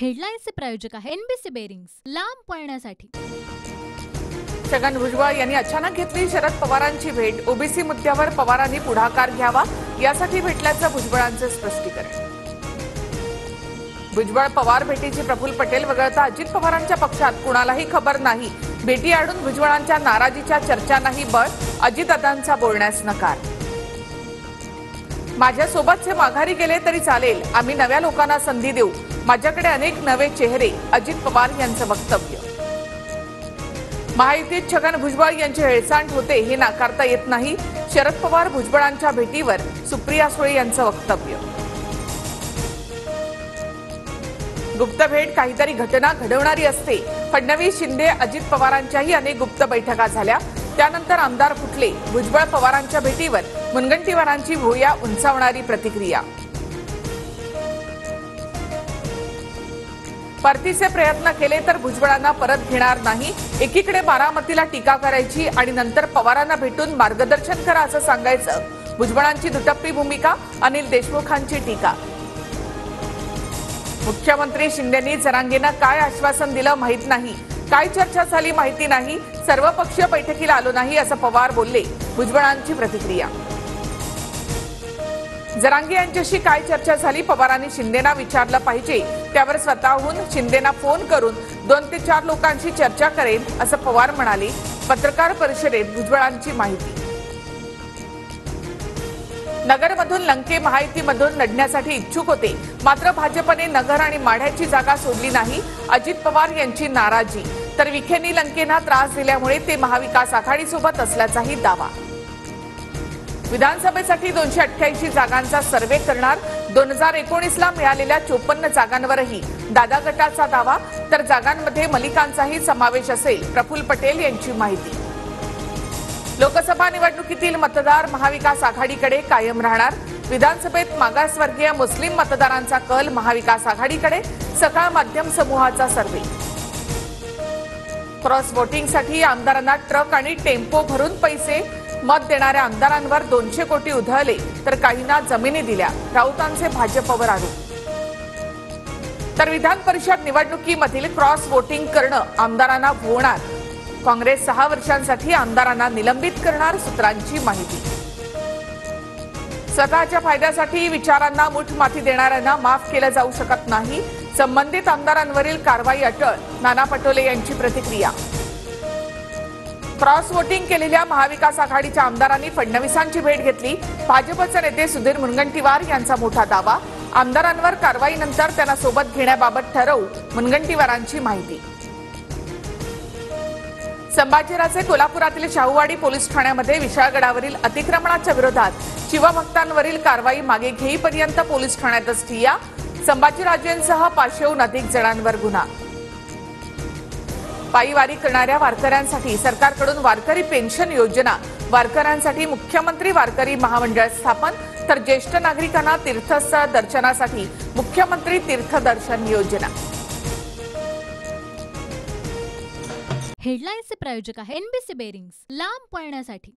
हेडलाईन्सचे प्रायोजक आहे NBC bearings, लांब पळण्यासाठी। छगन भुजबळ यांनी अचानक घेतली शरद पवारांची भेट। ओबीसी मुद्द्यावर पवारांनी पुढाकार घ्यावा यासाठी भेटल्याचं भुजबळांचं स्पष्टीकरण। भुजबळ पवार भेटीची प्रफुल्ल पटेल वगळता अजित पवारांच्या पक्षात कुणालाही खबर नाही। भेटी आडून भुजबळांच्या नाराजीच्या चर्चांनाही बळ, अजितदादांचा बोलण्यास नकार। माझ्यासोबतचे माघारी गेले तरी चालेल, आम्ही नव्या लोकांना संधी देऊ, माझ्याकडे अनेक नवे चेहरे, अजित पवार यांचं वक्तव्य। महायुतीत छगन भुजबळ यांचे हेळसांड होते हे नाकारता येत नाही। शरद पवार भुजबळांच्या भेटीवर सुप्रिया सुळे यांचं वक्तव्य। गुप्त भेट काहीतरी घटना घडवणारी असते। फडणवीस, शिंदे, अजित पवारांच्याही अनेक गुप्त बैठका झाल्या, त्यानंतर आमदार फुटले। भुजबळ पवारांच्या भेटीवर मुनगंटीवारांची भुवया उंचावणारी प्रतिक्रिया। परतीचे प्रयत्न केले तर भुजबळांना परत घेणार नाही। एकीकडे बारामतीला टीका करायची आणि नंतर पवारांना भेटून मार्गदर्शन करा असं सांगायचं, भुजबळांची दुटप्पी भूमिका। अनिल देशमुखांची टीका। मुख्यमंत्री शिंदेंनी जरांगेंना काय आश्वासन दिलं माहित नाही, काय चर्चा झाली माहिती नाही, सर्वपक्षीय बैठकीला आलो नाही असं पवार बोलले। भुजबळांची प्रतिक्रिया। जरांगे यांच्याशी काय चर्चा झाली, पवारांनी शिंदेंना विचारलं पाहिजे, त्यावर स्वतःहून शिंदेंना फोन करून 2 ते 4 लोकांशी चर्चा करेन असं पवार म्हणाले। पत्रकार परिषदेत भुजबळांची माहिती। नगरमधून लंके महायुतीमधून लढण्यासाठी इच्छुक होते, मात्र भाजपने नगर आणि माढ्याची जागा सोडली नाही। अजित पवार यांची नाराजी, तर विखेंनी लंकेंना त्रास दिल्यामुळे ते महाविकास आघाडीसोबत असल्याचाही दावा। विधानसभेसाठी 288 जागांचा सर्व्हे करणार। 2019ला मिळालेल्या 54 जागांवरही दादा गटाचा दावा, तर जागांमध्ये मलिकांचाही समावेश असेल। प्रफुल्ल पटेल यांची माहिती। लोकसभा निवडणुकीतील मतदार महाविकास आघाडीकडे कायम राहणार। विधानसभेत मागासवर्गीय मुस्लिम मतदारांचा कल महाविकास आघाडीकडे। सकाळ माध्यम समूहाचा सर्व्हे। क्रॉस वोटिंगसाठी आमदारांना ट्रक आणि टेम्पो भरून पैसे, मत देणाऱ्या आमदारांवर 200 कोटी उधळले, तर काहींना जमिनी दिल्या, राऊतांचे भाजपवर आरोप। तर विधान परिषद निवडणुकीमधील क्रॉस वोटिंग करणं आमदारांना भोवणार। काँग्रेस 6 वर्षांसाठी आमदारांना निलंबित करणार, सूत्रांची माहिती। स्वतःच्या फायद्यासाठी विचारांना मूठ माती देणाऱ्यांना माफ केलं जाऊ शकत नाही। संबंधित आमदारांवरील कारवाई अटळ, नाना पटोले यांची प्रतिक्रिया। क्रॉस वोटिंग केलेल्या महाविकास आघाडीच्या आमदारांनी फडणवीसांची भेट घेतली। भाजपचे नेते सुधीर मुनगंटीवार यांचा मोठा दावा। आमदारांवर कारवाईनंतर त्यांना सोबत घेण्याबाबत ठरवू, मुनगंटीवारांची माहिती। संभाजीराजे कोल्हापुरातील शाहूवाडी पोलीस ठाण्यामध्ये विशाळगडावरील अतिक्रमणाच्या विरोधात शिवभक्तांवरील कारवाई मागे घेईपर्यंत पोलीस ठाण्यातच ठिय्या। संभाजीराजेंसह 500हून अधिक जणांवर गुन्हा। पायी वारी करणाऱ्या वारकऱ्यांसाठी सरकारकडून वारकरी पेन्शन योजना। वारकऱ्यांसाठी मुख्यमंत्री वारकरी महामंडळ स्थापन, तर ज्येष्ठ नागरिकांना तीर्थस्थळ दर्शनासाठी मुख्यमंत्री तीर्थदर्शन योजना। हेडलाईन्सचे प्रायोजक आहे एनबीसी बेरिंग्स, लांब पळण्यासाठी।